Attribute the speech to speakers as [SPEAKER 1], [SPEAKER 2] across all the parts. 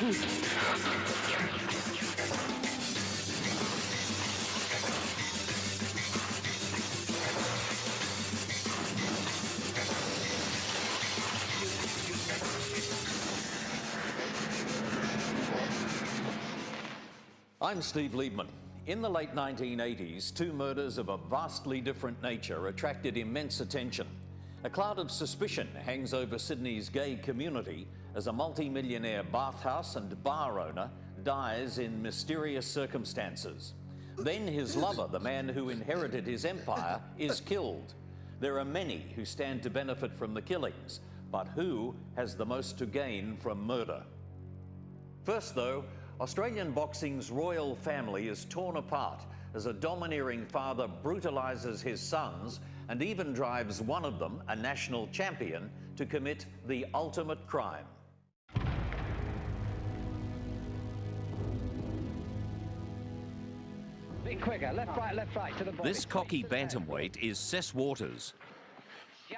[SPEAKER 1] I'm Steve Liebman. In the late 1980s, two murders of a vastly different nature attracted immense attention. A cloud of suspicion hangs over Sydney's gay community as a multi-millionaire bathhouse and bar owner dies in mysterious circumstances. Then his lover, the man who inherited his empire, is killed. There are many who stand to benefit from the killings, but who has the most to gain from murder? First, though, Australian boxing's royal family is torn apart as a domineering father brutalises his sons and even drives one of them, a national champion, to commit the ultimate crime.
[SPEAKER 2] Bit quicker, left, right, to the body.
[SPEAKER 3] This cocky bantamweight is Sess Waters.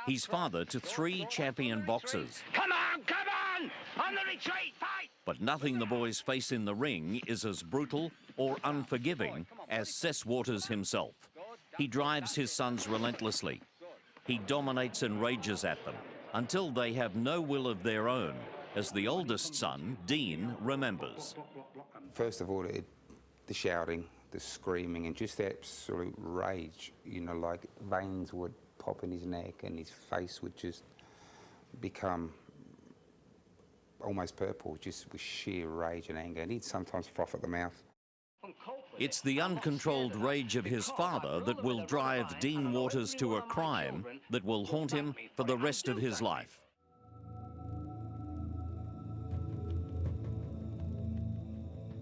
[SPEAKER 3] He's father to 3 champion boxers.
[SPEAKER 2] Come on, come on! On the retreat, fight!
[SPEAKER 3] But nothing the boys face in the ring is as brutal or unforgiving as Sess Waters himself. He drives his sons relentlessly. He dominates and rages at them until they have no will of their own, as the oldest son, Dean, remembers.
[SPEAKER 4] First of all, the shouting, the screaming, and just the absolute rage. You know, like veins would pop in his neck and his face would just become almost purple, just with sheer rage and anger, and he'd sometimes froth at the mouth.
[SPEAKER 3] It's the uncontrolled rage of his father that will drive Dean Waters to a crime that will haunt him for the rest of his life.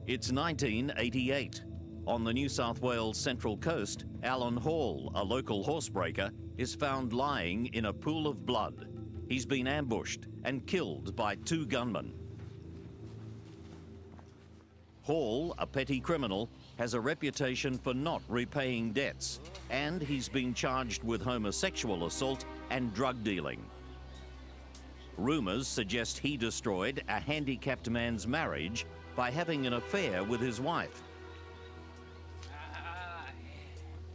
[SPEAKER 3] It's 1988. On the New South Wales Central Coast, Alan Hall, a local horsebreaker, is found lying in a pool of blood. He's been ambushed and killed by 2 gunmen. Hall, a petty criminal, has a reputation for not repaying debts, and he's been charged with homosexual assault and drug dealing. Rumours suggest he destroyed a handicapped man's marriage by having an affair with his wife.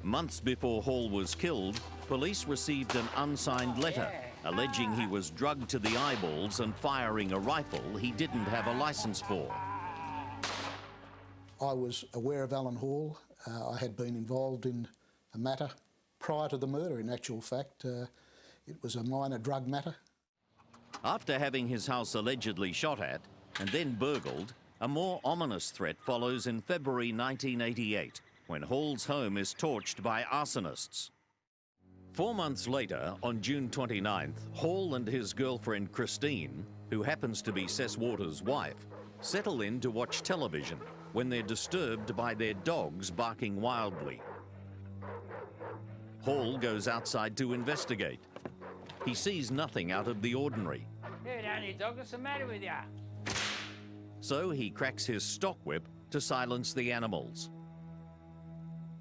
[SPEAKER 3] Months before Hall was killed, police received an unsigned letter alleging he was drugged to the eyeballs and firing a rifle he didn't have a licence for.
[SPEAKER 5] I was aware of Alan Hall. I had been involved in a matter prior to the murder. In actual fact, it was a minor drug matter.
[SPEAKER 3] After having his house allegedly shot at and then burgled, a more ominous threat follows in February 1988, when Hall's home is torched by arsonists. 4 months later, on June 29th, Hall and his girlfriend Christine, who happens to be Sess Waters' wife, settle in to watch television when they're disturbed by their dogs barking wildly. Hall goes outside to investigate. He sees nothing out of the ordinary.
[SPEAKER 2] Hey, Danny, dog, what's the matter with you?
[SPEAKER 3] So he cracks his stock whip to silence the animals.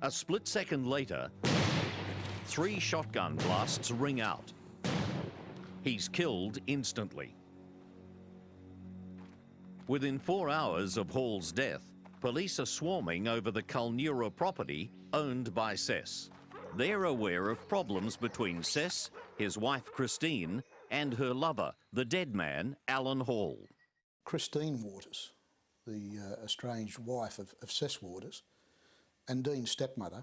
[SPEAKER 3] A split second later, 3 shotgun blasts ring out. He's killed instantly. Within 4 hours of Hall's death, police are swarming over the Kulnura property owned by Sess. They're aware of problems between Sess, his wife Christine, and her lover, the dead man, Alan Hall.
[SPEAKER 5] Christine Waters, the estranged wife of Sess Waters, and Dean's stepmother,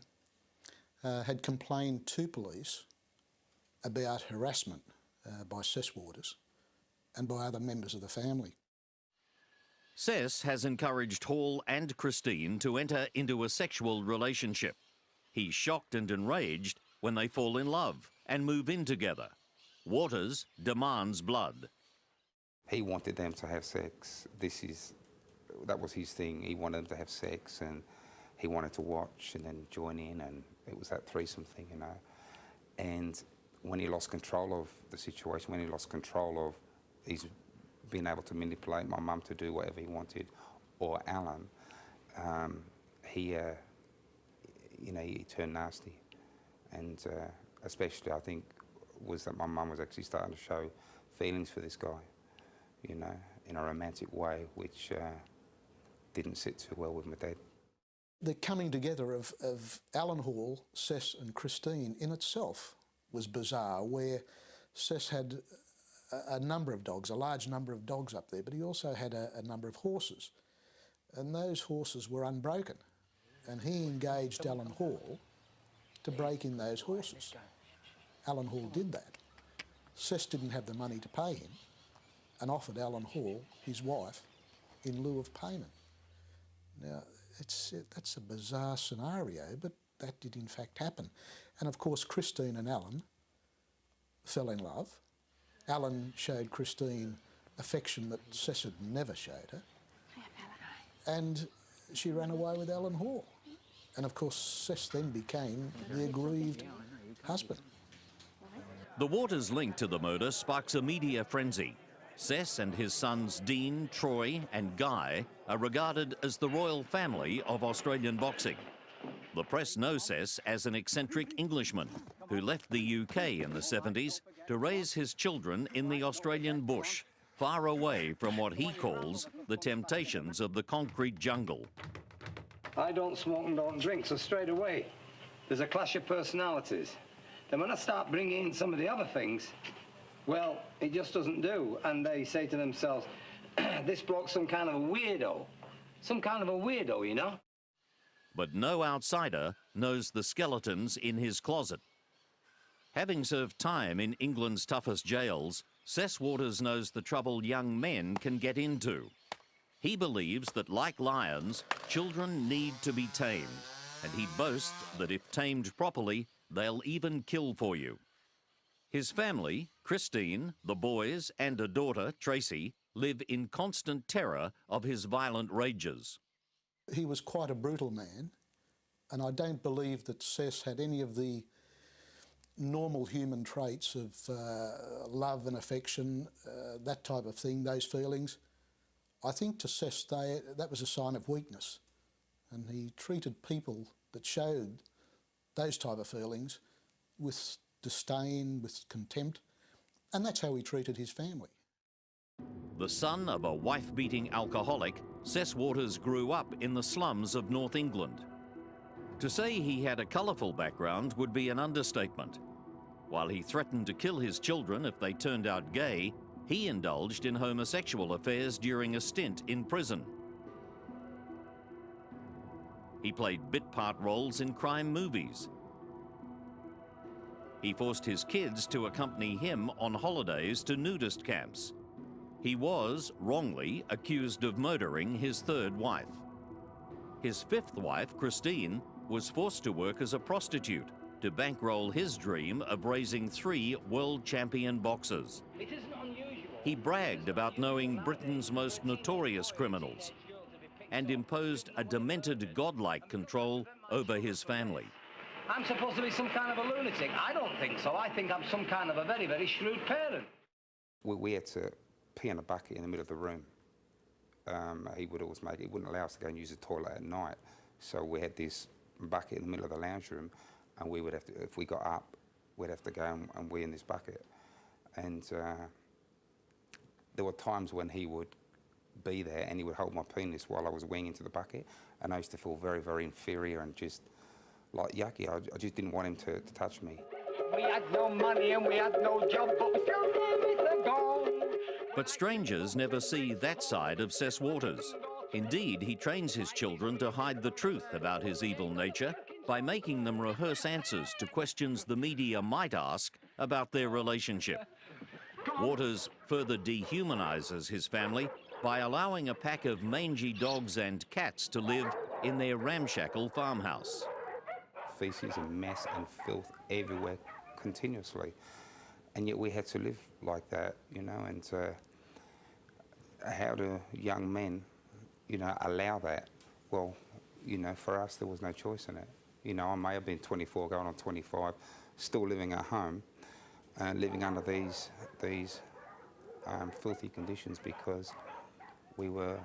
[SPEAKER 5] had complained to police about harassment by Sess Waters and by other members of the family.
[SPEAKER 3] Sess has encouraged Hall and Christine to enter into a sexual relationship. He's shocked and enraged when they fall in love and move in together. Waters demands blood.
[SPEAKER 4] He wanted them to have sex. That was his thing. He wanted them to have sex, and he wanted to watch and then join in, and it was that threesome thing, you know. And when he lost control of the situation, when he lost control of his being able to manipulate my mum to do whatever he wanted, or Alan, he turned nasty. And especially, I think, was that my mum was actually starting to show feelings for this guy, you know. in a romantic way, which didn't sit too well with my dad.
[SPEAKER 5] The coming together of Alan Hall, Cess and Christine in itself was bizarre, where Cess had a number of dogs, a large number of dogs up there, but he also had a number of horses. And those horses were unbroken. And he engaged Alan Hall to break in those horses. Alan Hall did that. Cess didn't have the money to pay him and offered Alan Hall his wife in lieu of payment. Now, that's a bizarre scenario, but that did in fact happen. And of course, Christine and Alan fell in love. Alan showed Christine affection that Cess had never showed her. And she ran away with Alan Hall. And of course, Cess then became the aggrieved husband.
[SPEAKER 3] The Waters link to the murder sparks a media frenzy. Cess and his sons Dean, Troy and Guy are regarded as the royal family of Australian boxing. The press know Cess as an eccentric Englishman who left the UK in the 70s to raise his children in the Australian bush, far away from what he calls the temptations of the concrete jungle.
[SPEAKER 6] I don't smoke and don't drink, so straight away there's a clash of personalities. Then when I start bringing in some of the other things, well, it just doesn't do. And they say to themselves, this bloke's some kind of a weirdo. Some kind of a weirdo, you know?
[SPEAKER 3] But no outsider knows the skeletons in his closet. Having served time in England's toughest jails, Cess Waters knows the trouble young men can get into. He believes that, like lions, children need to be tamed, and he boasts that if tamed properly, they'll even kill for you. His family, Christine, the boys and a daughter, Tracy, live in constant terror of his violent rages.
[SPEAKER 5] He was quite a brutal man, and I don't believe that Cess had any of the normal human traits of love and affection, that type of thing, those feelings. I think to Cess that was a sign of weakness, and he treated people that showed those type of feelings with disdain, with contempt, and that's how he treated his family.
[SPEAKER 3] The son of a wife-beating alcoholic, Cess Waters grew up in the slums of North England. To say he had a colourful background would be an understatement. While he threatened to kill his children if they turned out gay, he indulged in homosexual affairs during a stint in prison. He played bit-part roles in crime movies. He forced his kids to accompany him on holidays to nudist camps. He was, wrongly, accused of murdering his third wife. His fifth wife, Christine, was forced to work as a prostitute to bankroll his dream of raising 3 world champion boxers.
[SPEAKER 2] It isn't unusual.
[SPEAKER 3] He bragged about knowing Britain's most notorious criminals and imposed a demented godlike control over his family.
[SPEAKER 6] I'm supposed to be some kind of a lunatic. I don't think so. I think I'm some kind of a very, very shrewd parent.
[SPEAKER 4] We had to pee in a bucket in the middle of the room. He would always he wouldn't allow us to go and use the toilet at night. So we had this bucket in the middle of the lounge room, and we would have to, if we got up, we'd have to go and wee in this bucket. And there were times when he would be there and he would hold my penis while I was weeing into the bucket, and I used to feel very, very inferior and just like yucky. I just didn't want him to touch me.
[SPEAKER 2] We had no money and we had no job, but we still gave it a go.
[SPEAKER 3] But strangers never see that side of Cess Waters. Indeed, he trains his children to hide the truth about his evil nature by making them rehearse answers to questions the media might ask about their relationship. Waters further dehumanises his family by allowing a pack of mangy dogs and cats to live in their ramshackle farmhouse.
[SPEAKER 4] Feces and mess and filth everywhere continuously. And yet we had to live like that, you know, and how do young men, you know, allow that? Well, you know, for us there was no choice in it. You know, I may have been 24 going on 25, still living at home and living under these filthy conditions because we were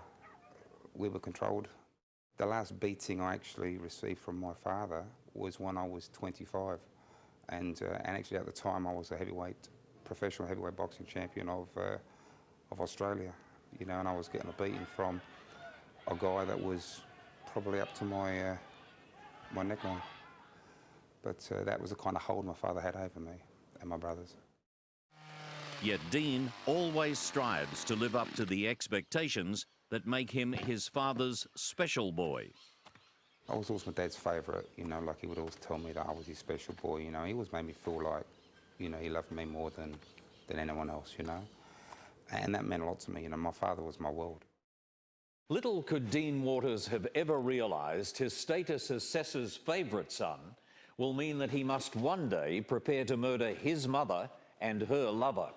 [SPEAKER 4] controlled. The last beating I actually received from my father was when I was 25, and actually at the time I was a professional heavyweight boxing champion of Australia, you know, and I was getting a beating from a guy that was probably up to my my neckline. But that was the kind of hold my father had over me and my brothers.
[SPEAKER 3] Yet Dean always strives to live up to the expectations that make him his father's special boy.
[SPEAKER 4] I was always my dad's favourite, you know, like he would always tell me that I was his special boy, you know. He always made me feel like, you know, he loved me more than anyone else, you know. And that meant a lot to me, you know. My father was my world.
[SPEAKER 1] Little could Dean Waters have ever realised his status as Sessa's favourite son will mean that he must one day prepare to murder his mother and her lover.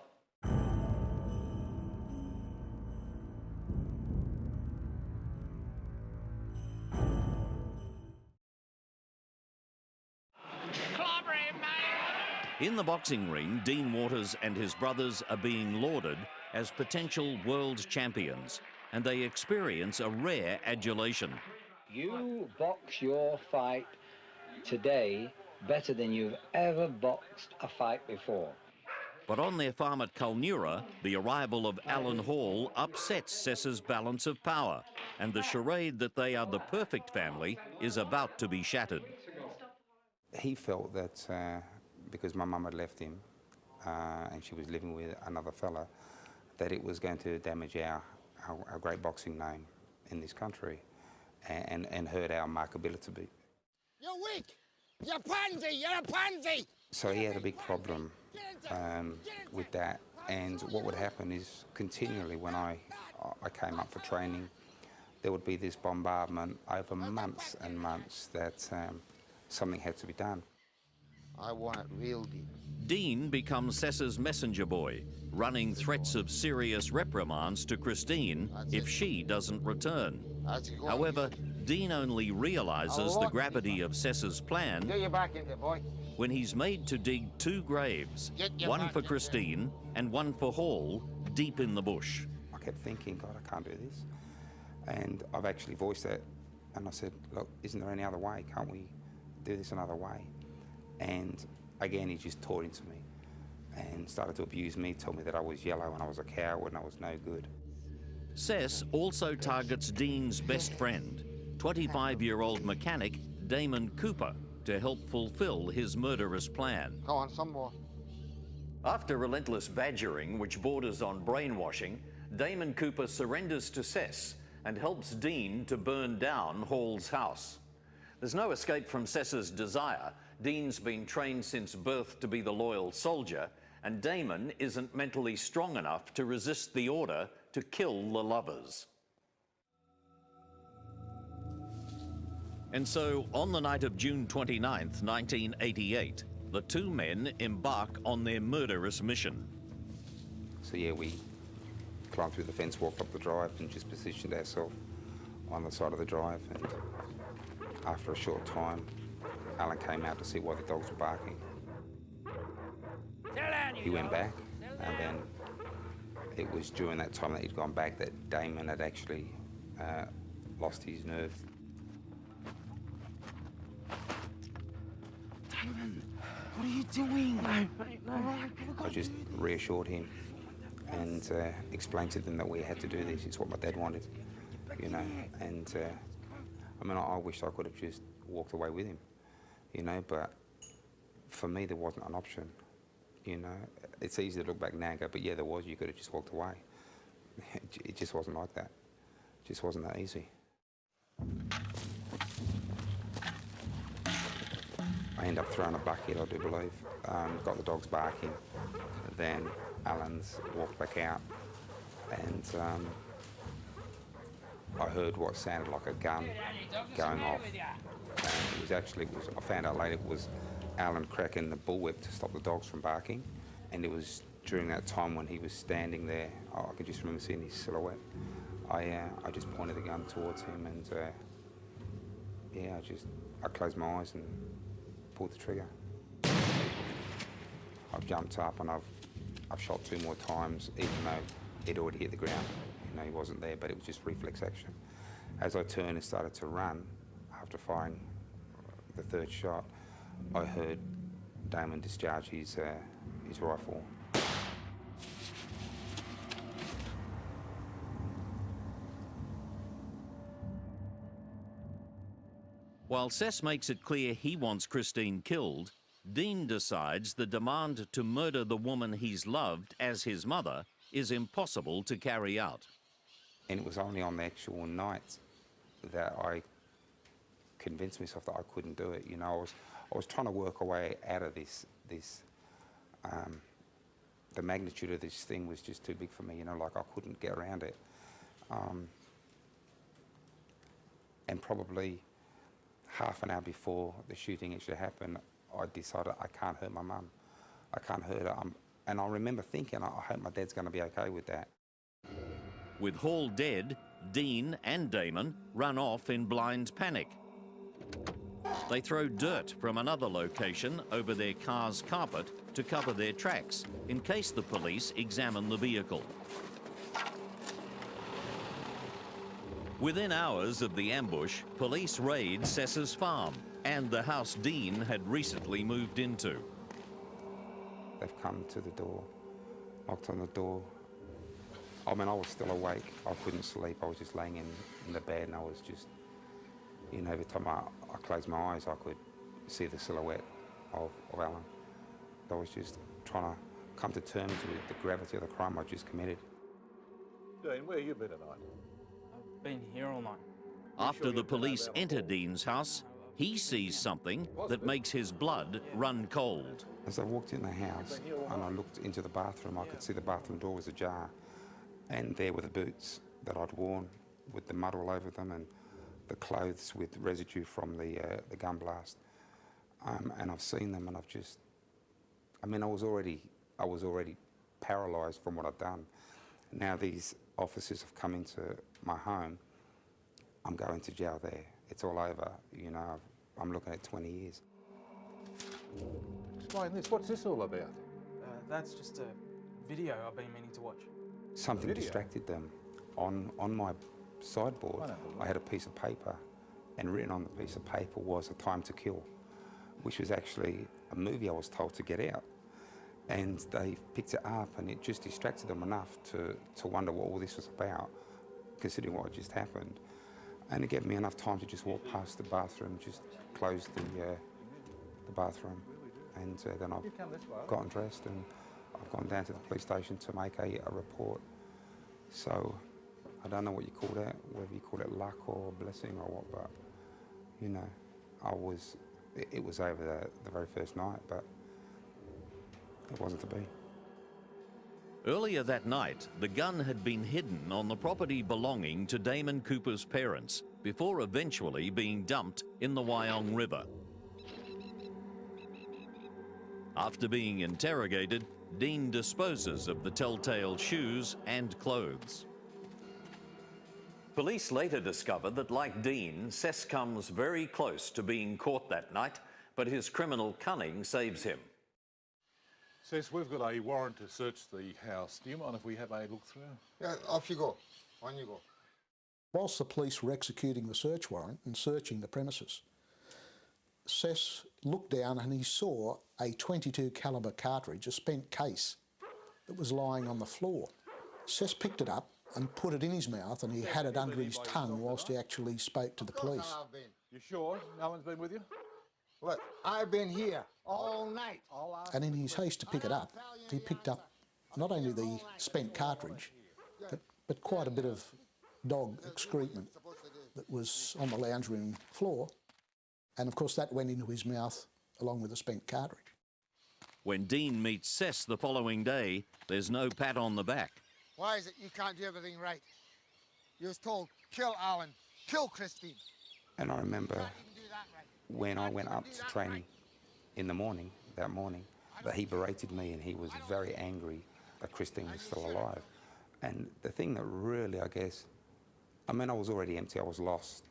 [SPEAKER 3] In the boxing ring, Dean Waters and his brothers are being lauded as potential world champions, and they experience a rare adulation.
[SPEAKER 6] You box your fight today better than you've ever boxed a fight before.
[SPEAKER 3] But on their farm at Kulnura, the arrival of Alan Hall upsets Sessa's balance of power, and the charade that they are the perfect family is about to be shattered.
[SPEAKER 4] He felt that because my mum had left him and she was living with another fella, that it was going to damage our great boxing name in this country and hurt our marketability.
[SPEAKER 7] You're weak! You're pansy! You're a pansy!
[SPEAKER 4] So he had a big problem with that, and what would happen is continually when I came up for training, there would be this bombardment over months and months that something had to be done.
[SPEAKER 7] I want it real deep.
[SPEAKER 3] Dean becomes Sessa's messenger boy, running threats of serious reprimands to Christine if she doesn't return. However, Dean only realises the gravity of Sessa's plan
[SPEAKER 7] Get your back into it, boy.
[SPEAKER 3] when he's made to dig two graves, one for Christine and one for Hall, deep in the bush.
[SPEAKER 4] I kept thinking, God, I can't do this. And I've actually voiced that, and I said, look, isn't there any other way? Can't we do this another way? And again, he just tore into me and started to abuse me, told me that I was yellow and I was a coward and I was no good.
[SPEAKER 3] Sess also targets Dean's best friend, 25-year-old mechanic Damon Cooper, to help fulfill his murderous plan.
[SPEAKER 7] Go on, some more.
[SPEAKER 1] After relentless badgering, which borders on brainwashing, Damon Cooper surrenders to Sess and helps Dean to burn down Hall's house. There's no escape from Sessa's desire. Dean's been trained since birth to be the loyal soldier, and Damon isn't mentally strong enough to resist the order to kill the lovers. And so, on the night of June 29th, 1988, the two men embark on their murderous mission.
[SPEAKER 4] So yeah, we climbed through the fence, walked up the drive and just positioned ourselves on the side of the drive. And after a short time, Alan came out to see why the dogs were barking. He went back, and then it was during that time that he'd gone back that Damon had actually lost his nerve.
[SPEAKER 7] Damon, what are you doing?
[SPEAKER 4] I just reassured him and explained to them that we had to do this. It's what my dad wanted, you know. And I mean, I wish I could have just walked away with him, you know, but for me, there wasn't an option, you know. It's easy to look back now and go, but yeah, there was. You could have just walked away. It just wasn't like that. It just wasn't that easy. I ended up throwing a bucket, I do believe. Got the dogs barking. Then Alan's walked back out, and I heard what sounded like a gun going off. And I found out later it was Alan cracking the bullwhip to stop the dogs from barking. And it was during that time when he was standing there, I could just remember seeing his silhouette. I just pointed the gun towards him, and yeah, I closed my eyes and pulled the trigger. I've jumped up and I've shot 2 more times, even though he'd already hit the ground. You know, he wasn't there, but it was just reflex action. As I turned and started to run, after firing the 3rd shot, I heard Damon discharge his rifle.
[SPEAKER 3] While Sess makes it clear he wants Christine killed, Dean decides the demand to murder the woman he's loved as his mother is impossible to carry out.
[SPEAKER 4] And it was only on the actual night that I convinced myself that I couldn't do it. You know, I was trying to work a way out of this. The magnitude of this thing was just too big for me. You know, like I couldn't get around it. And probably half an hour before the shooting actually happened, I decided I can't hurt my mum. I can't hurt her. And I remember thinking, I hope my dad's going to be okay with that.
[SPEAKER 3] With Hall dead, Dean and Damon run off in blind panic. They throw dirt from another location over their car's carpet to cover their tracks in case the police examine the vehicle. Within hours of the ambush, police raid Sess's farm and the house Dean had recently moved into.
[SPEAKER 4] They've come to the door, knocked on the door. I mean, I was still awake. I couldn't sleep. I was just laying in the bed, and I was just, you know, every time I closed my eyes, I could see the silhouette of Alan. I was just trying to come to terms with the gravity of the crime I just committed.
[SPEAKER 8] Dean, where you been tonight?
[SPEAKER 9] I've been here all night.
[SPEAKER 3] After the police enter Dean's house, he sees something that makes his blood run cold.
[SPEAKER 4] As I walked in the house and I looked into the bathroom, I could see the bathroom door was ajar. And there were the boots that I'd worn with the mud all over them and the clothes with residue from the gun blast. And I've seen them and I've just, I mean, I was already paralysed from what I'd done. Now these officers have come into my home. I'm going to jail there. It's all over, you know. I'm looking at 20 years.
[SPEAKER 8] Explain this. What's this all about?
[SPEAKER 9] That's just a video I've been meaning to watch.
[SPEAKER 4] Something distracted them. On my sideboard, I had a piece of paper, and written on the piece of paper was A Time to Kill, which was actually a movie I was told to get out. And they picked it up, and it just distracted them enough to wonder what all this was about, considering what had just happened. And it gave me enough time to just walk past the bathroom, just close the bathroom, and then I've gotten dressed and I've gone down to the police station to make a report. So I don't know what you call that, whether you call it luck or blessing or what, but you know, it was over the very first night, but it wasn't to be.
[SPEAKER 3] Earlier that night, the gun had been hidden on the property belonging to Damon Cooper's parents before eventually being dumped in the Wyong River. After being interrogated, Dean disposes of the telltale shoes and clothes.
[SPEAKER 1] Police later discover that, like Dean, Sess comes very close to being caught that night, but his criminal cunning saves him.
[SPEAKER 8] Sess, we've got a warrant to search the house. Do you mind if we have a look through?
[SPEAKER 7] Yeah, off you go. On you go.
[SPEAKER 5] Whilst the police were executing the search warrant and searching the premises, Sess looked down and he saw a .22 calibre cartridge, a spent case, that was lying on the floor. Sess picked it up and put it in his mouth, and he had it under his tongue whilst he actually spoke to the police.
[SPEAKER 8] You sure? No one's been with you?
[SPEAKER 7] Look, I've been here all night.
[SPEAKER 5] And in his haste to pick it up, he picked up not only the spent cartridge, but quite a bit of dog excrement that was on the lounge room floor. And of course that went into his mouth along with the spent cartridge.
[SPEAKER 3] When Dean meets Sess the following day, there's no pat on the back.
[SPEAKER 7] Why is it you can't do everything right? You was told, kill Alan, kill Christine.
[SPEAKER 4] And I remember
[SPEAKER 7] Can't even do that right.
[SPEAKER 4] when I went up to training in the morning, that he berated me and he was very angry that Christine was still alive. And the thing that really, I guess, I mean, I was already empty, I was lost.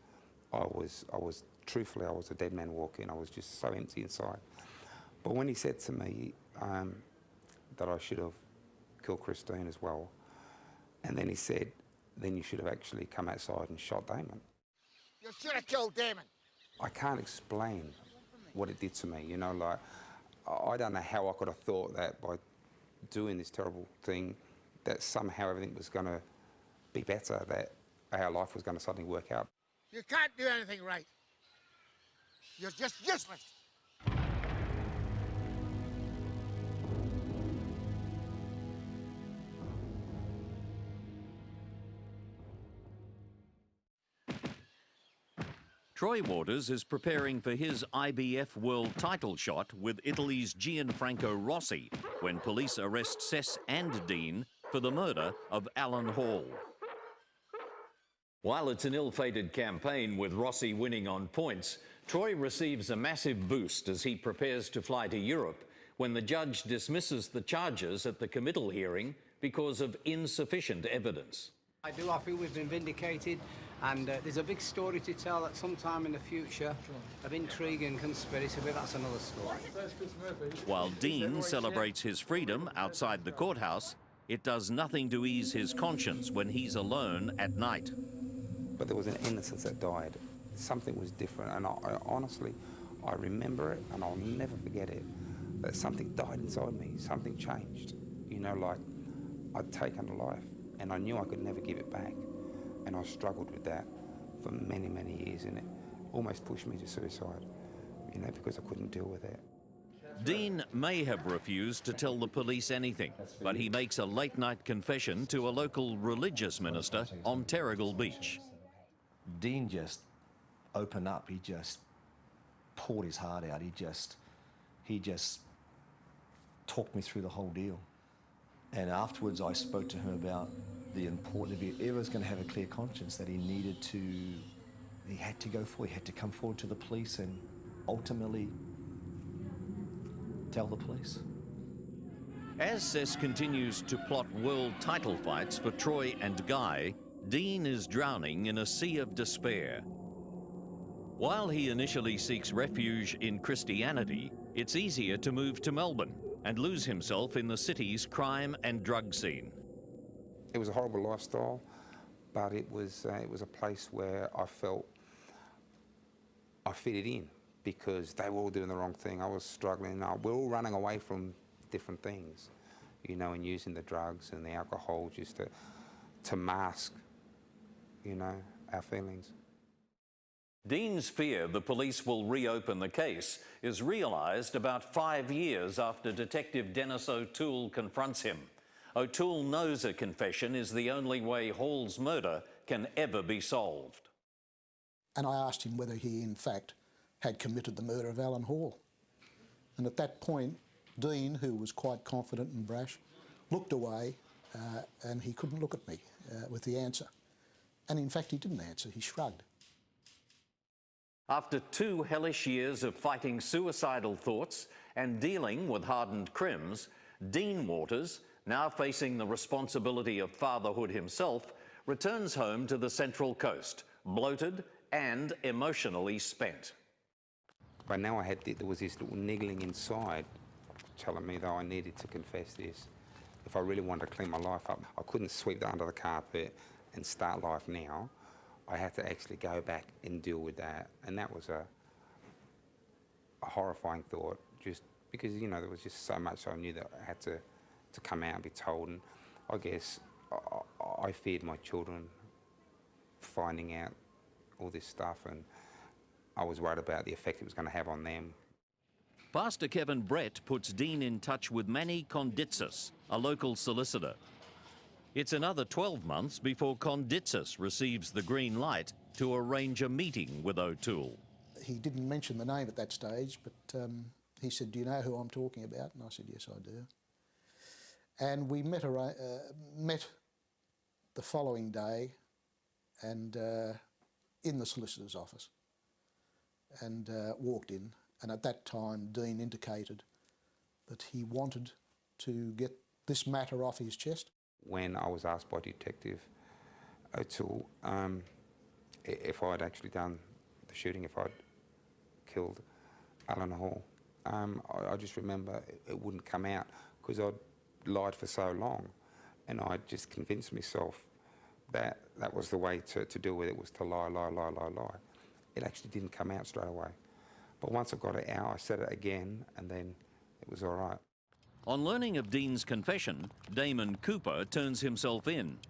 [SPEAKER 4] Truthfully, I was a dead man walking. I was just so empty inside. But when he said to me that I should have killed Christine as well, and then he said, then you should have actually come outside and shot Damon.
[SPEAKER 7] You should have killed Damon.
[SPEAKER 4] I can't explain what it did to me, you know, like, I don't know how I could have thought that by doing this terrible thing, that somehow everything was going to be better, that our life was going to suddenly work out.
[SPEAKER 7] You can't do anything right. You're just useless.
[SPEAKER 3] Troy Waters is preparing for his IBF world title shot with Italy's Gianfranco Rossi when police arrest Sess and Dean for the murder of Alan Hall.
[SPEAKER 1] While it's an ill-fated campaign with Rossi winning on points, Troy receives a massive boost as he prepares to fly to Europe when the judge dismisses the charges at the committal hearing because of insufficient evidence.
[SPEAKER 10] I feel we've been vindicated, and there's a big story to tell at some time in the future of intrigue and conspiracy, but that's another story.
[SPEAKER 3] While Dean celebrates his freedom outside the courthouse, it does nothing to ease his conscience when he's alone at night.
[SPEAKER 4] But there was an innocence that died. Something was different, and I honestly, I remember it, and I'll never forget it, that something died inside me, something changed. You know, like I'd taken a life, and I knew I could never give it back. And I struggled with that for many, many years, and it almost pushed me to suicide, you know, because I couldn't deal with it.
[SPEAKER 3] Dean may have refused to tell the police anything, but he makes a late-night confession to a local religious minister on Terrigal Beach.
[SPEAKER 11] Dean just opened up. He just poured his heart out. He just talked me through the whole deal. And afterwards, I spoke to him about the importance, if he ever was going to have a clear conscience, that he had to go forward, he had to come forward to the police and ultimately tell the police.
[SPEAKER 3] As Sess continues to plot world title fights for Troy and Guy, Dean is drowning in a sea of despair. While he initially seeks refuge in Christianity, it's easier to move to Melbourne and lose himself in the city's crime and drug scene.
[SPEAKER 4] It was a horrible lifestyle, but it was a place where I felt I fitted in because they were all doing the wrong thing. I was struggling. We're all running away from different things, you know, and using the drugs and the alcohol just to mask, you know, our feelings.
[SPEAKER 1] Dean's fear the police will reopen the case is realised about 5 years after Detective Dennis O'Toole confronts him. O'Toole knows a confession is the only way Hall's murder can ever be solved.
[SPEAKER 5] And I asked him whether he, in fact, had committed the murder of Alan Hall. And at that point, Dean, who was quite confident and brash, looked away and he couldn't look at me with the answer. And in fact, he didn't answer, he shrugged.
[SPEAKER 1] After 2 hellish years of fighting suicidal thoughts and dealing with hardened crims, Dean Waters, now facing the responsibility of fatherhood himself, returns home to the Central Coast, bloated and emotionally spent.
[SPEAKER 4] But now there was this little niggling inside telling me that I needed to confess this. If I really wanted to clean my life up, I couldn't sweep that under the carpet and start life now. I had to actually go back and deal with that. And that was a horrifying thought, just because, you know, there was just so much I knew that I had to come out and be told. And I guess I feared my children finding out all this stuff, and I was worried about the effect it was going to have on them.
[SPEAKER 3] Pastor Kevin Brett puts Dean in touch with Manny Konditsis, a local solicitor. It's another 12 months before Konditsis receives the green light to arrange a meeting with O'Toole.
[SPEAKER 5] He didn't mention the name at that stage, but he said, "Do you know who I'm talking about?" And I said, "Yes, I do." And we met the following day and in the solicitor's office, and walked in. And at that time, Dean indicated that he wanted to get this matter off his chest.
[SPEAKER 4] When I was asked by Detective O'Toole if I'd actually done the shooting, if I'd killed Alan Hall, I just remember it wouldn't come out because I'd lied for so long, and I just convinced myself that that was the way to deal with it, was to lie, lie, lie, lie, lie. It actually didn't come out straight away. But once I got it out, I said it again, and then it was all right.
[SPEAKER 3] On learning of Dean's confession, Damon Cooper turns himself in.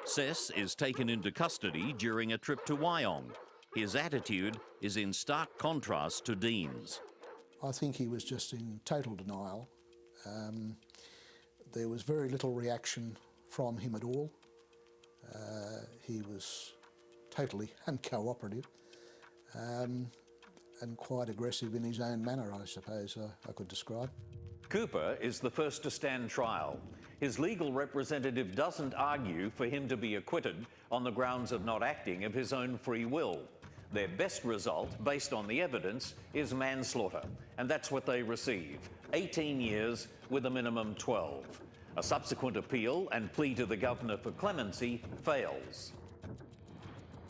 [SPEAKER 3] Sess is taken into custody during a trip to Wyong. His attitude is in stark contrast to Dean's.
[SPEAKER 5] I think he was just in total denial. There was very little reaction from him at all. He was totally uncooperative and quite aggressive in his own manner, I suppose I could describe.
[SPEAKER 1] Cooper is the first to stand trial. His legal representative doesn't argue for him to be acquitted on the grounds of not acting of his own free will. Their best result, based on the evidence, is manslaughter, and that's what they receive, 18 years with a minimum 12. A subsequent appeal and plea to the Governor for clemency fails.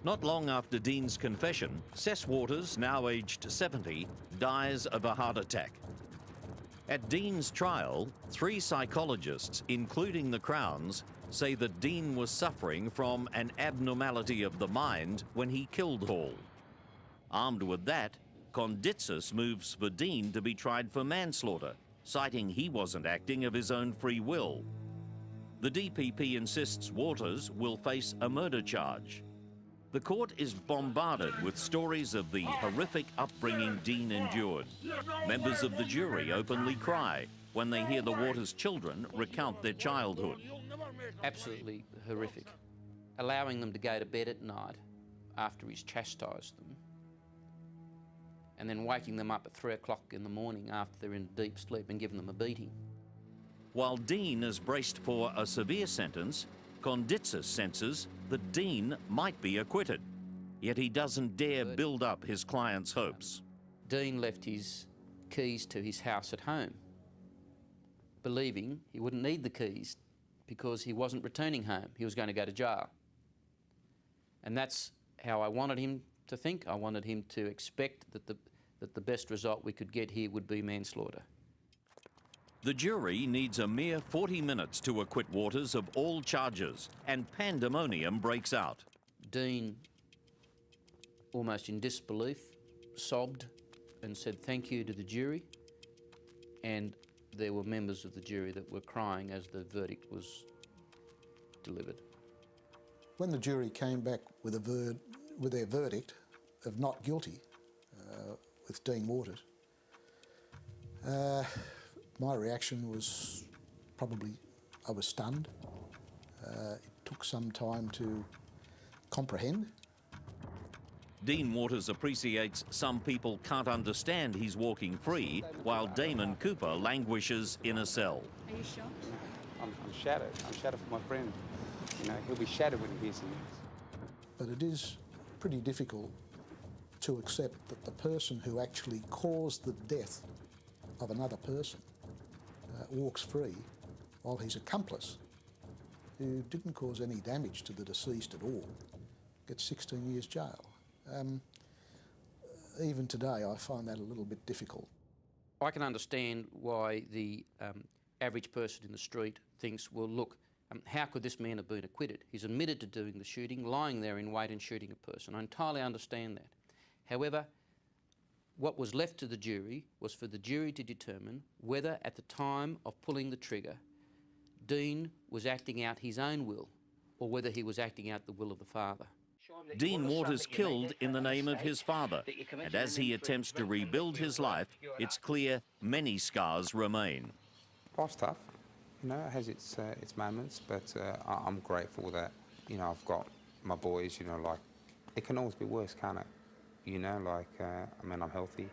[SPEAKER 3] Not long after Dean's confession, Cess Waters, now aged 70, dies of a heart attack. At Dean's trial, 3 psychologists, including the Crown's, say that Dean was suffering from an abnormality of the mind when he killed Hall. Armed with that, Konditsis moves for Dean to be tried for manslaughter, citing he wasn't acting of his own free will. The DPP insists Waters will face a murder charge. The court is bombarded with stories of the horrific upbringing Dean endured. Members of the jury openly cry when they hear the Waters children recount their childhood.
[SPEAKER 12] Absolutely horrific. Allowing them to go to bed at night after he's chastised them, and then waking them up at 3 o'clock in the morning after they're in deep sleep and giving them a beating.
[SPEAKER 3] While Dean is braced for a severe sentence, Konditsis senses that Dean might be acquitted, yet he doesn't dare build up his client's hopes.
[SPEAKER 12] Dean left his keys to his house at home, believing he wouldn't need the keys because he wasn't returning home. He was going to go to jail. And that's how I wanted him to think. I wanted him to expect that the best result we could get here would be manslaughter.
[SPEAKER 3] The jury needs a mere 40 minutes to acquit Waters of all charges, and pandemonium breaks out.
[SPEAKER 12] Dean, almost in disbelief, sobbed and said thank you to the jury, and there were members of the jury that were crying as the verdict was delivered.
[SPEAKER 5] When the jury came back with their verdict of not guilty with Dean Waters, my reaction was probably, I was stunned. It took some time to comprehend.
[SPEAKER 3] Dean Waters appreciates some people can't understand he's walking free, while Damon Cooper languishes in a cell.
[SPEAKER 13] Are you shocked?
[SPEAKER 6] I'm shattered. I'm shattered for my friend. You know, he'll be shattered when he hears the news.
[SPEAKER 5] But it is pretty difficult to accept that the person who actually caused the death of another person walks free, while his accomplice, who didn't cause any damage to the deceased at all, gets 16 years jail. Even today, I find that a little bit difficult.
[SPEAKER 12] I can understand why the average person in the street thinks, well, look, how could this man have been acquitted? He's admitted to doing the shooting, lying there in wait and shooting a person. I entirely understand that. However, what was left to the jury was for the jury to determine whether at the time of pulling the trigger, Dean was acting out his own will or whether he was acting out the will of the father.
[SPEAKER 3] Dean Waters killed in the name of his father, and as he attempts to rebuild his life, it's clear many scars remain.
[SPEAKER 4] Life's tough, you know, it has its moments, but I'm grateful that, you know, I've got my boys, you know, like, it can always be worse, can't it? You know, like, I mean, I'm healthy,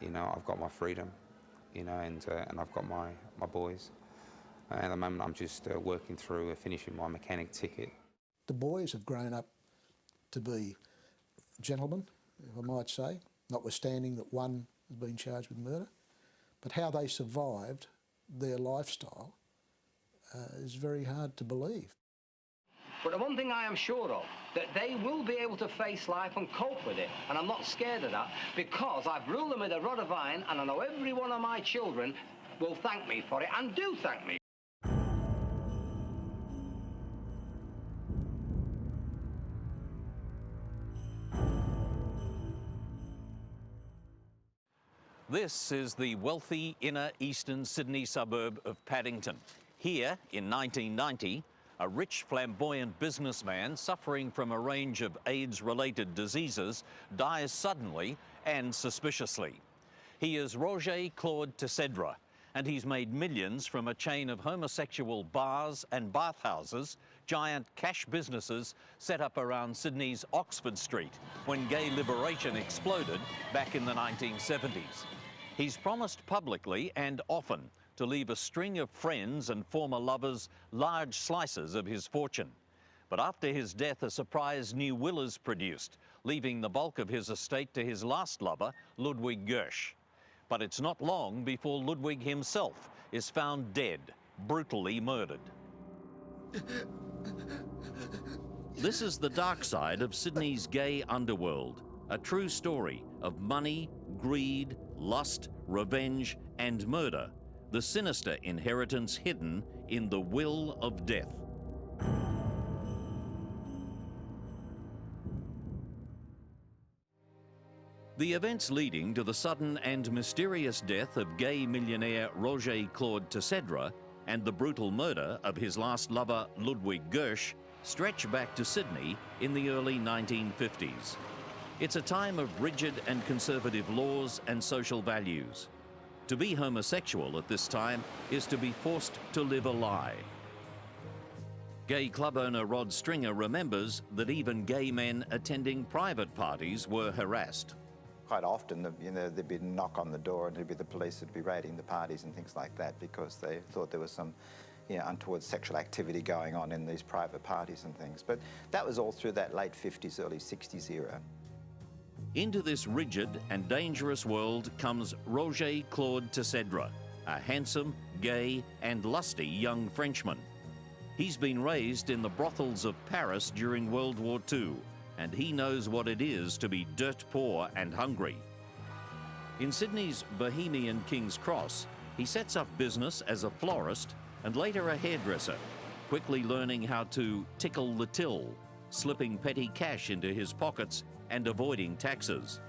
[SPEAKER 4] you know, I've got my freedom, you know, and I've got my boys. At the moment, I'm just working through finishing my mechanic ticket.
[SPEAKER 5] The boys have grown up to be gentlemen, if I might say, notwithstanding that one has been charged with murder. But how they survived their lifestyle is very hard to believe.
[SPEAKER 6] But the one thing I am sure of, that they will be able to face life and cope with it. And I'm not scared of that, because I've ruled them with a rod of iron, and I know every one of my children will thank me for it, and do thank me.
[SPEAKER 1] This is the wealthy inner eastern Sydney suburb of Paddington. Here, in 1990, a rich, flamboyant businessman suffering from a range of AIDS-related diseases, dies suddenly and suspiciously. He is Roger Claude Tecedra, and he's made millions from a chain of homosexual bars and bathhouses, giant cash businesses set up around Sydney's Oxford Street when gay liberation exploded back in the 1970s. He's promised publicly and often to leave a string of friends and former lovers large slices of his fortune. But after his death, a surprise new will is produced, leaving the bulk of his estate to his last lover, Ludwig Gersch. But it's not long before Ludwig himself is found dead, brutally murdered.
[SPEAKER 3] This is the dark side of Sydney's gay underworld, a true story of money, greed, lust, revenge and murder, the sinister inheritance hidden in the will of death. The events leading to the sudden and mysterious death of gay millionaire Roger Claude Tecedra and the brutal murder of his last lover Ludwig Gersch stretch back to Sydney in the early 1950s. It's a time of rigid and conservative laws and social values. To be homosexual at this time is to be forced to live a lie. Gay club owner Rod Stringer remembers that even gay men attending private parties were harassed.
[SPEAKER 13] Quite often, there'd be a knock on the door and it'd be the police that'd be raiding the parties and things like that because they thought there was some untoward sexual activity going on in these private parties and things. But that was all through that late 50s, early 60s era.
[SPEAKER 3] Into this rigid and dangerous world comes Roger Claude Tecedra, a handsome, gay and lusty young Frenchman. He's been raised in the brothels of Paris during World War II, and he knows what it is to be dirt poor and hungry. In Sydney's bohemian King's Cross, he sets up business as a florist and later a hairdresser, quickly learning how to tickle the till, slipping petty cash into his pockets and avoiding taxes.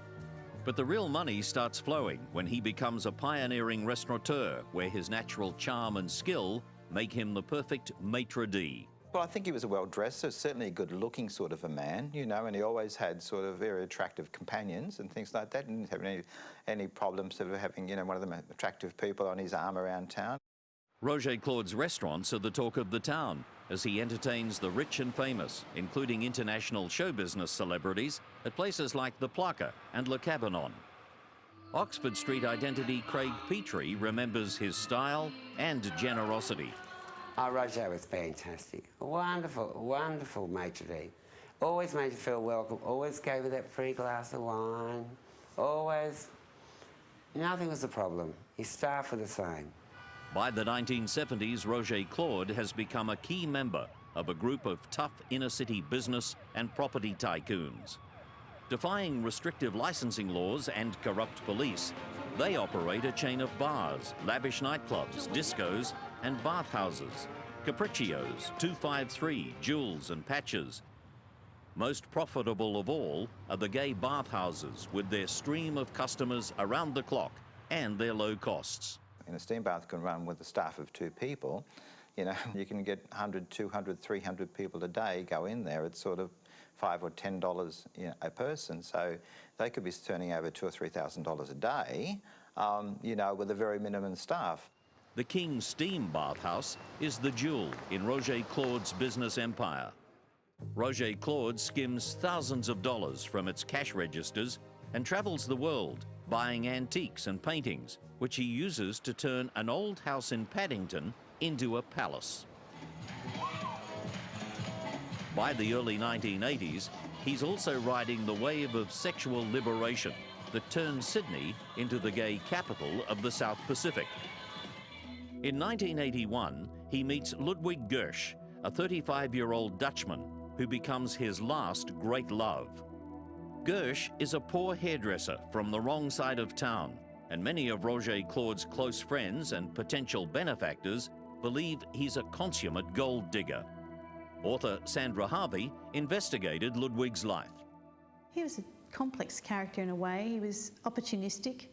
[SPEAKER 3] But the real money starts flowing when he becomes a pioneering restaurateur, where his natural charm and skill make him the perfect maitre d'.
[SPEAKER 13] Well, I think he was a well-dressed, so certainly a good-looking sort of a man, and he always had sort of very attractive companions and things like that. Didn't have any problems sort of having, one of them attractive people on his arm around town.
[SPEAKER 3] Roger Claude's restaurants are the talk of the town as he entertains the rich and famous, including international show business celebrities, at places like the Plaka and Le Cabanon. Oxford Street identity Craig Petrie remembers his style and generosity.
[SPEAKER 14] Oh, Roger was fantastic. Wonderful, wonderful maitre d'. Always made you feel welcome, always gave you that free glass of wine, always. Nothing was a problem. His staff were the same.
[SPEAKER 3] By the 1970s, Roger Claude has become a key member of a group of tough inner-city business and property tycoons. Defying restrictive licensing laws and corrupt police, they operate a chain of bars, lavish nightclubs, discos and bathhouses, Capriccios, 253, Jules and Patches. Most profitable of all are the gay bathhouses with their stream of customers around the clock and their low costs.
[SPEAKER 13] A steam bath can run with a staff of 2 people. You can get 100, 200, 300 people a day go in there. It's sort of $5 or $10 a person. So they could be turning over $2,000 or $3,000 a day, with a very minimum staff.
[SPEAKER 3] The King's Steam Bathhouse is the jewel in Roger Claude's business empire. Roger Claude skims thousands of dollars from its cash registers and travels the world, buying antiques and paintings, which he uses to turn an old house in Paddington into a palace. By the early 1980s, he's also riding the wave of sexual liberation that turned Sydney into the gay capital of the South Pacific. In 1981, he meets Ludwig Gersch, a 35-year-old Dutchman who becomes his last great love. Gersch is a poor hairdresser from the wrong side of town, and many of Roger Claude's close friends and potential benefactors believe he's a consummate gold digger. Author Sandra Harvey investigated Ludwig's life.
[SPEAKER 15] He was a complex character in a way. He was opportunistic.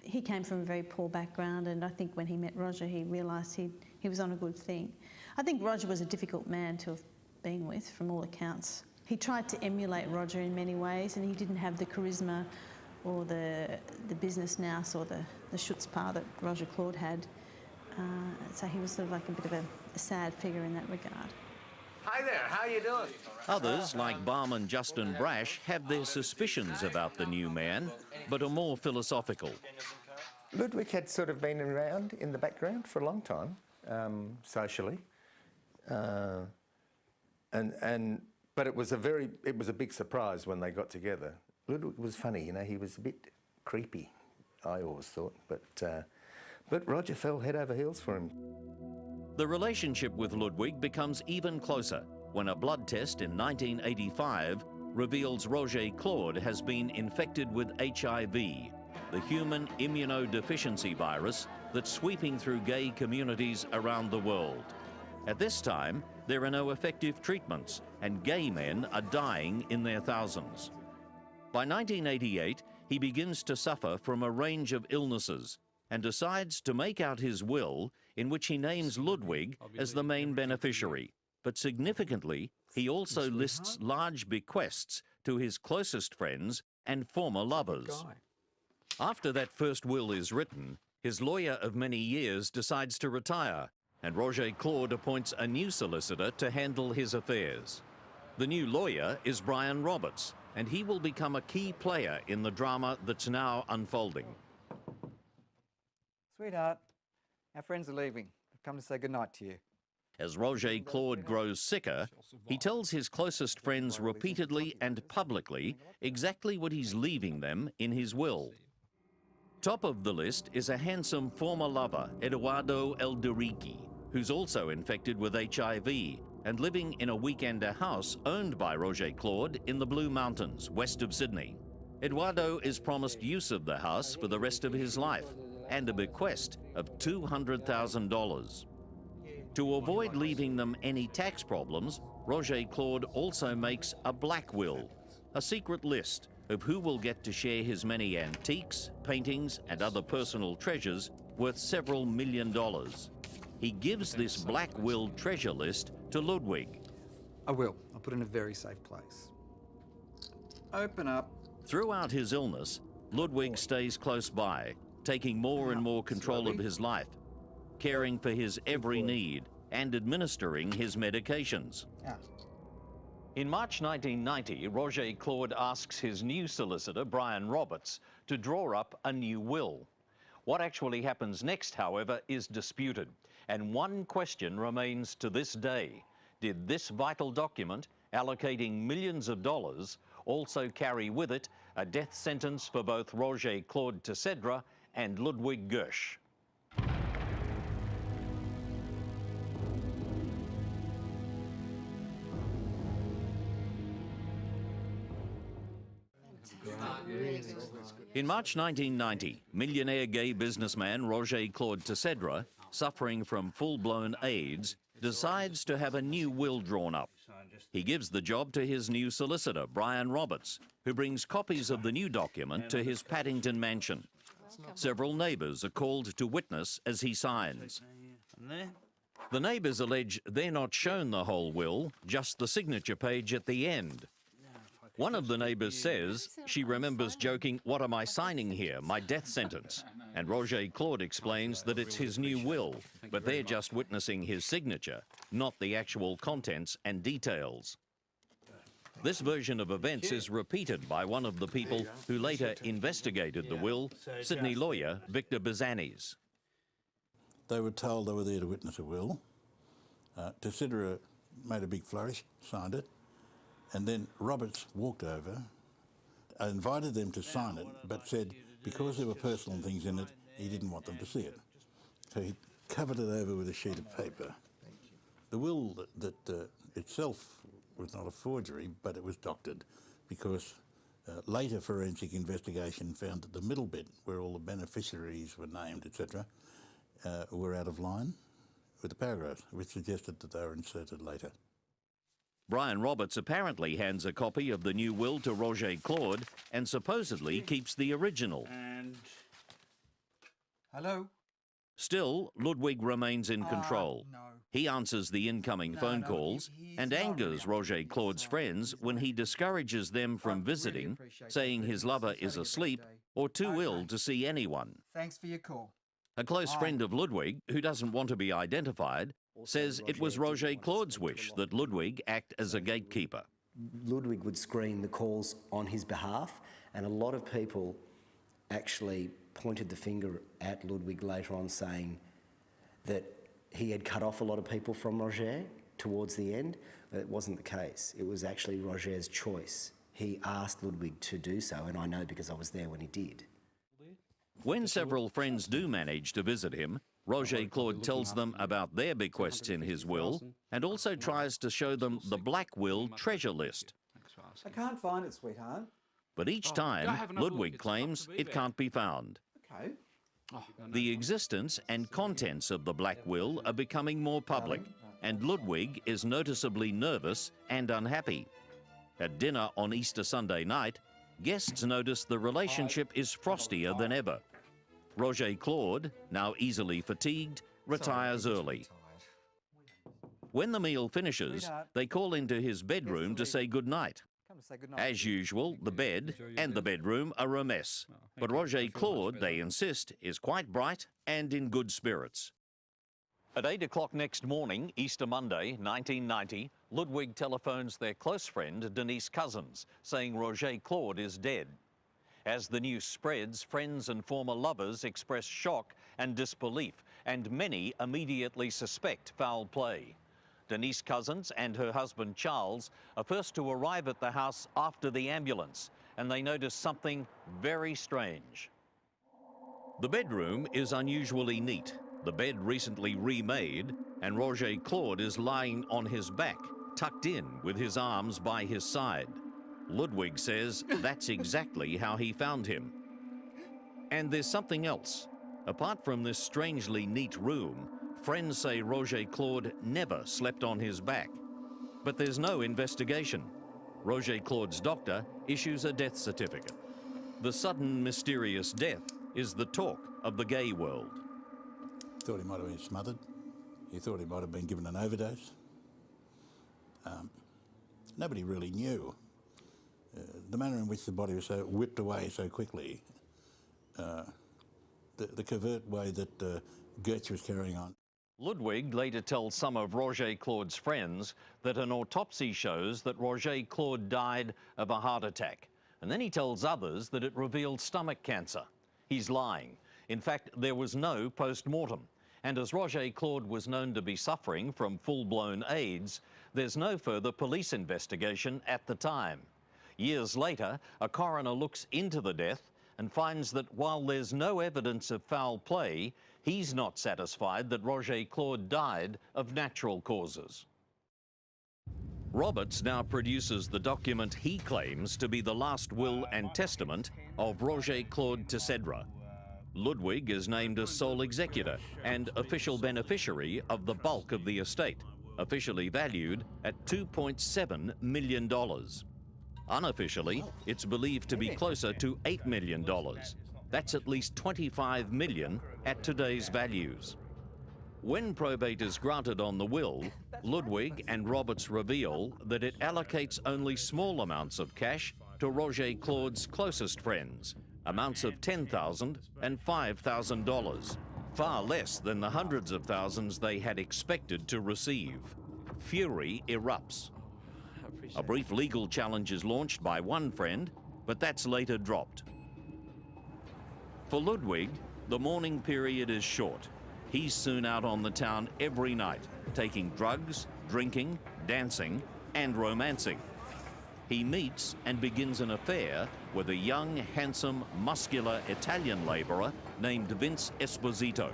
[SPEAKER 15] He came from a very poor background, and I think when he met Roger, he realised he was on a good thing. I think Roger was a difficult man to have been with, from all accounts. He tried to emulate Roger in many ways, and he didn't have the charisma or the business nous or the chutzpah that Roger Claude had. So he was sort of like a bit of a sad figure in that regard.
[SPEAKER 16] Hi there, how you doing?
[SPEAKER 3] Others, like barman Justin Brash, have their suspicions about the new man, but are more philosophical.
[SPEAKER 16] Ludwig had sort of been around in the background for a long time, socially, but it was a big surprise when they got together. Ludwig was funny, you know. He was a bit creepy, I always thought, but Roger fell head over heels for him.
[SPEAKER 3] The relationship with Ludwig becomes even closer when a blood test in 1985 reveals Roger Claude has been infected with HIV, the human immunodeficiency virus that's sweeping through gay communities around the world. At this time, there are no effective treatments, and gay men are dying in their thousands. By 1988, he begins to suffer from a range of illnesses and decides to make out his will, in which he names Ludwig as the main beneficiary. But significantly, he also lists large bequests to his closest friends and former lovers. After that first will is written, his lawyer of many years decides to retire, and Roger Claude appoints a new solicitor to handle his affairs. The new lawyer is Brian Roberts, and he will become a key player in the drama that's now unfolding.
[SPEAKER 17] Sweetheart, our friends are leaving. I've come to say goodnight to you.
[SPEAKER 3] As Roger Claude grows sicker, he tells his closest friends repeatedly and publicly exactly what he's leaving them in his will. Top of the list is a handsome former lover, Eduardo Elderici, who's also infected with HIV and living in a weekender house owned by Roger Claude in the Blue Mountains, west of Sydney. Eduardo is promised use of the house for the rest of his life and a bequest of $200,000. To avoid leaving them any tax problems, Roger Claude also makes a black will, a secret list of who will get to share his many antiques, paintings, and other personal treasures worth several $1 million. He gives this black will treasure list to Ludwig.
[SPEAKER 17] I will. I'll put it in a very safe place. Open up.
[SPEAKER 3] Throughout his illness, Ludwig stays close by, taking more and more control of his life, caring for his every need, and administering his medications.
[SPEAKER 1] In March 1990, Roger Claude asks his new solicitor, Brian Roberts, to draw up a new will. What actually happens next, however, is disputed, and one question remains to this day. Did this vital document, allocating millions of dollars, also carry with it a death sentence for both Roger Claude Tessèdre and Ludwig Goesch?
[SPEAKER 3] In March 1990, millionaire gay businessman Roger Claude Tessèdre, suffering from full-blown AIDS, decides to have a new will drawn up. He gives the job to his new solicitor, Brian Roberts, who brings copies of the new document to his Paddington mansion. Several neighbours are called to witness as he signs. The neighbours allege they're not shown the whole will, just the signature page at the end. One of the neighbours says she remembers joking, "What am I signing here? My death sentence." And Roger Claude explains that it's his new will, but they're just witnessing his signature, not the actual contents and details. This version of events is repeated by one of the people who later investigated the will, Sydney lawyer Victor Bazanis.
[SPEAKER 18] They were told they were there to witness a will. Tessèdre made a big flourish, signed it, and then Roberts walked over, invited them to sign it, but said because there were personal things in it, he didn't want them to see it. So he covered it over with a sheet of paper. The will that itself was not a forgery, but it was doctored because later forensic investigation found that the middle bit, where all the beneficiaries were named, etc., were out of line with the paragraphs, which suggested that they were inserted later.
[SPEAKER 3] Brian Roberts apparently hands a copy of the new will to Roger Claude and supposedly keeps the original.
[SPEAKER 17] And hello.
[SPEAKER 3] Still, Ludwig remains in control. He answers the incoming phone calls and angers Roger Claude's friends when he discourages them from visiting, saying his lover is asleep or too ill to see anyone.
[SPEAKER 17] Thanks for your call.
[SPEAKER 3] A close friend of Ludwig, who doesn't want to be identified, says it was Roger Claude's wish that Ludwig act as a gatekeeper.
[SPEAKER 11] Ludwig would screen the calls on his behalf, and a lot of people actually pointed the finger at Ludwig later on, saying that he had cut off a lot of people from Roger towards the end. But it wasn't the case. It was actually Roger's choice. He asked Ludwig to do so, and I know because I was there when he did.
[SPEAKER 3] When several friends do manage to visit him, Roger Claude tells them about their bequests in his will and also tries to show them the Black Will treasure list.
[SPEAKER 17] I can't find it, sweetheart.
[SPEAKER 3] But each time, Ludwig claims it can't be found.
[SPEAKER 17] Okay.
[SPEAKER 3] The existence and contents of the Black Will are becoming more public, and Ludwig is noticeably nervous and unhappy. At dinner on Easter Sunday night, guests notice the relationship is frostier than ever. Roger Claude, now easily fatigued, retires early. When the meal finishes, they call into his bedroom to say goodnight. As usual, the bed and the bedroom are a mess. But Roger Claude, they insist, is quite bright and in good spirits. At 8 o'clock next morning, Easter Monday, 1990, Ludwig telephones their close friend, Denise Cousins, saying Roger Claude is dead. As the news spreads, friends and former lovers express shock and disbelief, and many immediately suspect foul play. Denise Cousins and her husband Charles are first to arrive at the house after the ambulance, and they notice something very strange. The bedroom is unusually neat, the bed recently remade, and Roger Claude is lying on his back, tucked in with his arms by his side. Ludwig says that's exactly how he found him. And there's something else. Apart from this strangely neat room, friends say Roger Claude never slept on his back. But there's no investigation. Roger Claude's doctor issues a death certificate. The sudden mysterious death is the talk of the gay world.
[SPEAKER 18] Thought he might have been smothered. He thought he might have been given an overdose. Nobody really knew. The manner in which the body was so whipped away so quickly, the covert way that Goetz was carrying on.
[SPEAKER 3] Ludwig later tells some of Roger Claude's friends that an autopsy shows that Roger Claude died of a heart attack. And then he tells others that it revealed stomach cancer. He's lying. In fact, there was no post-mortem. And as Roger Claude was known to be suffering from full-blown AIDS, there's no further police investigation at the time. Years later, a coroner looks into the death and finds that while there's no evidence of foul play, he's not satisfied that Roger Claude died of natural causes. Roberts now produces the document he claims to be the last will and testament of Roger Claude Tessèdre. Ludwig is named as sole executor and official beneficiary of the bulk of the estate, officially valued at $2.7 million. Unofficially, it's believed to be closer to $8 million. That's at least $25 million at today's values. When probate is granted on the will, Ludwig and Roberts reveal that it allocates only small amounts of cash to Roger Claude's closest friends, amounts of $10,000 and $5,000, far less than the hundreds of thousands they had expected to receive. Fury erupts. A brief legal challenge is launched by one friend, but that's later dropped. For Ludwig, the mourning period is short. He's soon out on the town every night, taking drugs, drinking, dancing, and romancing. He meets and begins an affair with a young, handsome, muscular Italian labourer named Vince Esposito.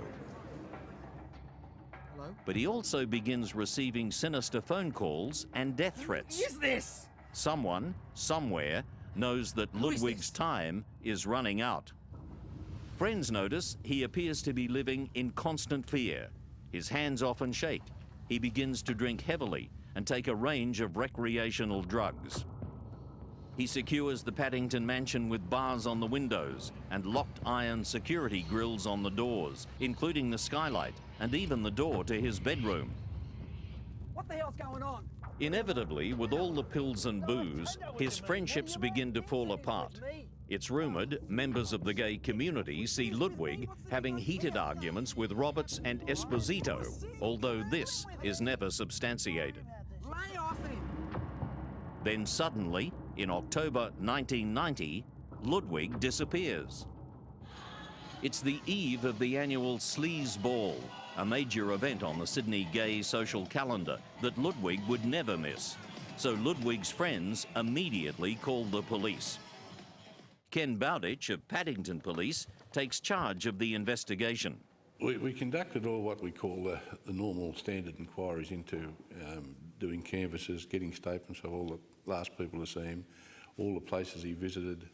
[SPEAKER 17] Hello?
[SPEAKER 3] But he also begins receiving sinister phone calls and death threats.
[SPEAKER 17] Who is this?
[SPEAKER 3] Someone, somewhere, knows that Ludwig's time is running out. Friends notice he appears to be living in constant fear. His hands often shake. He begins to drink heavily and take a range of recreational drugs. He secures the Paddington mansion with bars on the windows and locked iron security grills on the doors, including the skylight and even the door to his bedroom.
[SPEAKER 19] What the hell's going on?
[SPEAKER 3] Inevitably, with all the pills and booze, his friendships begin to fall apart. It's rumoured members of the gay community see Ludwig having heated arguments with Roberts and Esposito, although this is never substantiated.
[SPEAKER 19] Lay off him!
[SPEAKER 3] Then suddenly, in October 1990, Ludwig disappears. It's the eve of the annual Sleaze Ball, a major event on the Sydney gay social calendar that Ludwig would never miss. So Ludwig's friends immediately called the police. Ken Bowditch of Paddington Police takes charge of the investigation.
[SPEAKER 20] We conducted all what we call the normal standard inquiries into doing canvasses, getting statements of all the last people to see him, all the places he visited.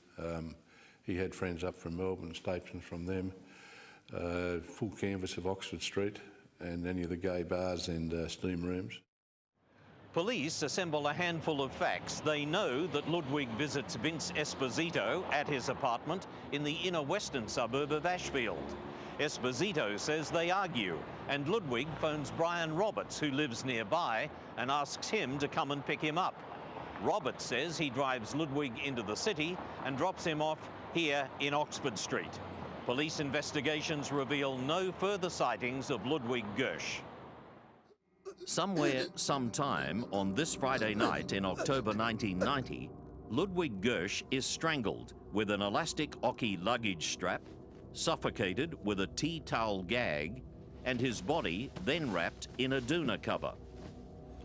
[SPEAKER 20] He had friends up from Melbourne, statements from them, full canvass of Oxford Street and any of the gay bars and steam rooms.
[SPEAKER 1] Police assemble a handful of facts. They know that Ludwig visits Vince Esposito at his apartment in the inner western suburb of Ashfield. Esposito says they argue, and Ludwig phones Brian Roberts, who lives nearby, and asks him to come and pick him up. Roberts says he drives Ludwig into the city and drops him off here in Oxford Street. Police investigations reveal no further sightings of Ludwig Gersh.
[SPEAKER 3] Somewhere, sometime on this Friday night in October 1990, Ludwig Gersh is strangled with an elastic Oki luggage strap, suffocated with a tea towel gag, and his body then wrapped in a doona cover.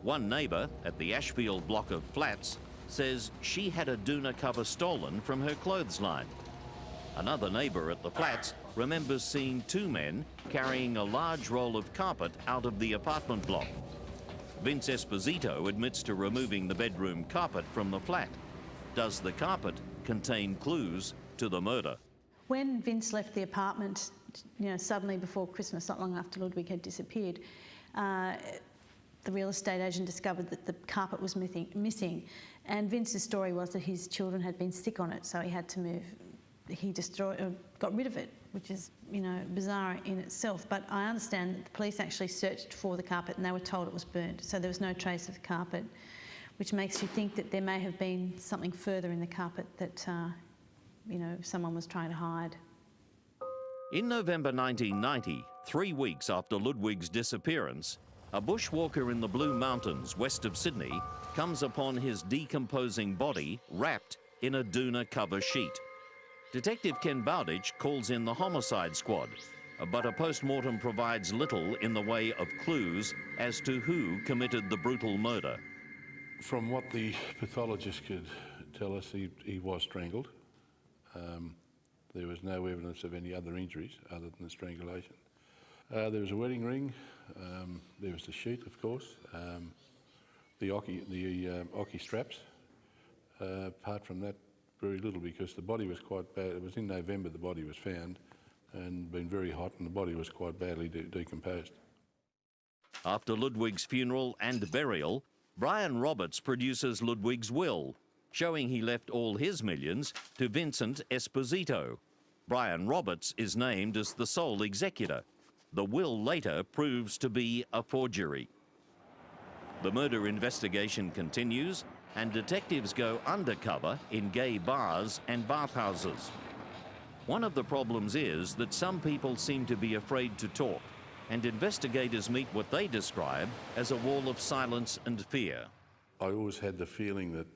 [SPEAKER 3] One neighbour at the Ashfield block of flats says she had a doona cover stolen from her clothes line. Another neighbour at the flats remembers seeing two men carrying a large roll of carpet out of the apartment block. Vince Esposito admits to removing the bedroom carpet from the flat. Does the carpet contain clues to the murder?
[SPEAKER 15] When Vince left the apartment, suddenly before Christmas, not long after Ludwig had disappeared, the real estate agent discovered that the carpet was missing. And Vince's story was that his children had been sick on it, so he had to move. He got rid of it, which is, bizarre in itself. But I understand that the police actually searched for the carpet and they were told it was burnt, so there was no trace of the carpet, which makes you think that there may have been something further in the carpet that, someone was trying to hide.
[SPEAKER 3] In November 1990, 3 weeks after Ludwig's disappearance, a bushwalker in the Blue Mountains west of Sydney comes upon his decomposing body wrapped in a doona cover sheet. Detective Ken Bowditch calls in the homicide squad, but a post-mortem provides little in the way of clues as to who committed the brutal murder.
[SPEAKER 20] From what the pathologist could tell us, he was strangled. There was no evidence of any other injuries other than the strangulation. There was a wedding ring, there was the sheet, of course, the Oki straps. Apart from that, very little, because the body was quite bad. It was in November the body was found and been very hot, and the body was quite badly decomposed.
[SPEAKER 3] After Ludwig's funeral and burial, Brian Roberts produces Ludwig's will, showing he left all his millions to Vincent Esposito. Brian Roberts is named as the sole executor. The will later proves to be a forgery. The murder investigation continues, and detectives go undercover in gay bars and bathhouses. One of the problems is that some people seem to be afraid to talk, and investigators meet what they describe as a wall of silence and fear.
[SPEAKER 20] I always had the feeling that,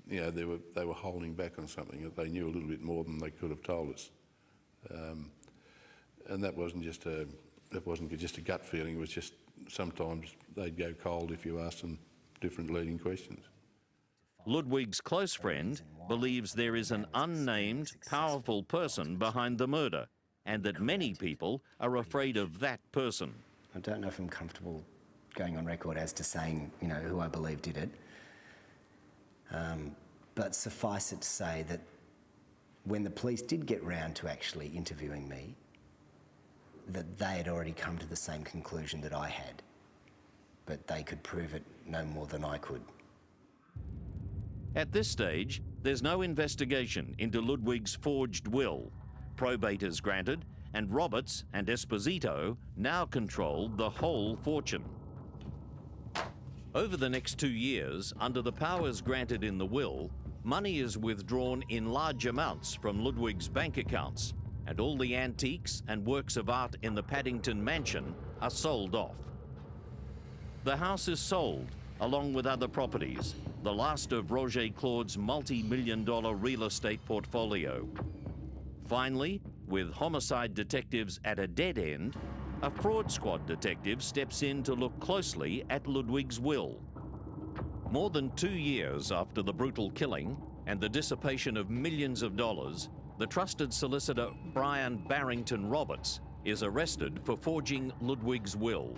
[SPEAKER 20] they were holding back on something, that they knew a little bit more than they could have told us. And that wasn't just a gut feeling. It was just sometimes they'd go cold if you asked them different leading questions.
[SPEAKER 3] Ludwig's close friend believes there is an unnamed, powerful person behind the murder, and that many people are afraid of that person.
[SPEAKER 21] I don't know if I'm comfortable going on record as to saying, who I believe did it. But suffice it to say that when the police did get round to actually interviewing me, that they had already come to the same conclusion that I had, but they could prove it no more than I could.
[SPEAKER 3] At this stage, there's no investigation into Ludwig's forged will. Probate is granted, and Roberts and Esposito now controlled the whole fortune. Over the next 2 years, under the powers granted in the will, money is withdrawn in large amounts from Ludwig's bank accounts, and all the antiques and works of art in the Paddington mansion are sold off. The house is sold, along with other properties, the last of Roger Claude's multi-million-dollar real estate portfolio. Finally, with homicide detectives at a dead end, a fraud squad detective steps in to look closely at Ludwig's will. More than 2 years after the brutal killing and the dissipation of millions of dollars, the trusted solicitor Brian Barrington Roberts is arrested for forging Ludwig's will.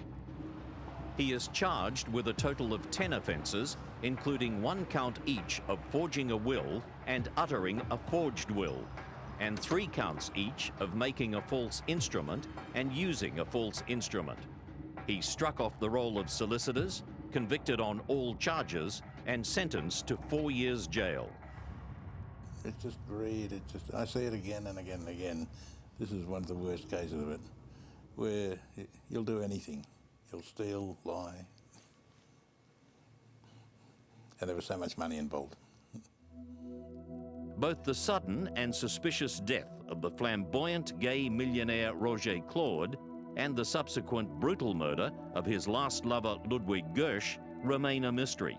[SPEAKER 3] He is charged with a total of 10 offences, including 1 count each of forging a will and uttering a forged will, and 3 counts each of making a false instrument and using a false instrument. He struck off the roll of solicitors, convicted on all charges, and sentenced to 4 years jail.
[SPEAKER 18] It's just greed. I see it again and again and again. This is one of the worst cases of it, where you'll do anything. You'll steal, lie. And there was so much money involved.
[SPEAKER 3] Both the sudden and suspicious death of the flamboyant gay millionaire Roger Claude and the subsequent brutal murder of his last lover Ludwig Gersch remain a mystery.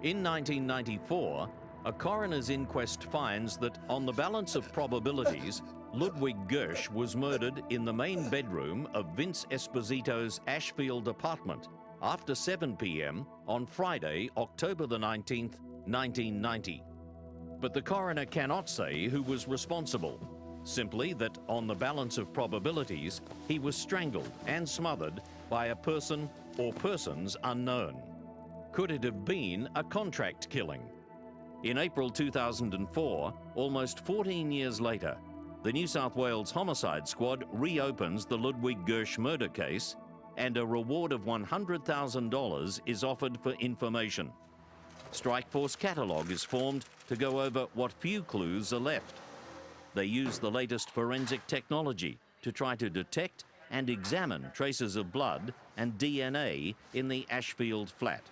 [SPEAKER 3] In 1994, a coroner's inquest finds that on the balance of probabilities, Ludwig Gersch was murdered in the main bedroom of Vince Esposito's Ashfield apartment after 7 p.m. on Friday, October the 19th, 1990. But the coroner cannot say who was responsible, simply that on the balance of probabilities, he was strangled and smothered by a person or persons unknown. Could it have been a contract killing? In April 2004, almost 14 years later, the New South Wales Homicide Squad reopens the Ludwig Gersch murder case, and a reward of $100,000 is offered for information. Strikeforce Catalogue is formed to go over what few clues are left. They use the latest forensic technology to try to detect and examine traces of blood and DNA in the Ashfield flat.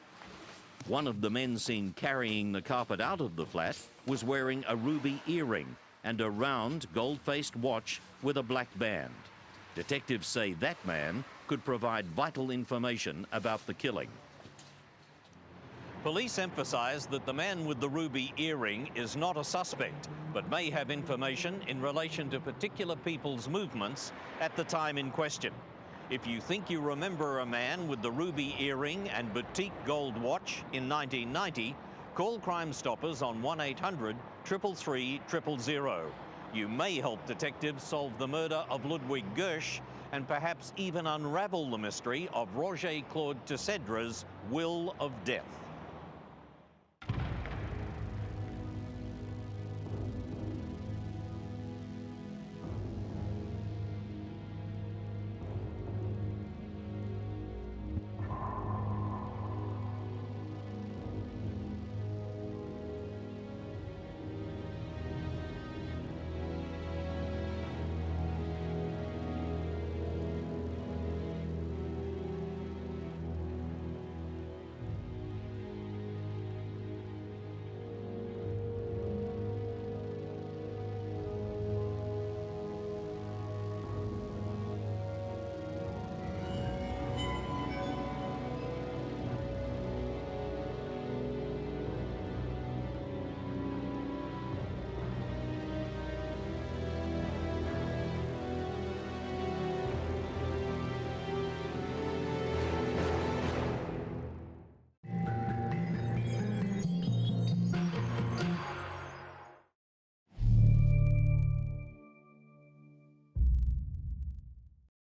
[SPEAKER 3] One of the men seen carrying the carpet out of the flat was wearing a ruby earring and a round, gold-faced watch with a black band. Detectives say that man could provide vital information about the killing. Police emphasise that the man with the ruby earring is not a suspect, but may have information in relation to particular people's movements at the time in question. If you think you remember a man with the ruby earring and boutique gold watch in 1990, call Crime Stoppers on 1-800 333 000. You may help detectives solve the murder of Ludwig Gersch and perhaps even unravel the mystery of Roger Claude Tessedra's will of death.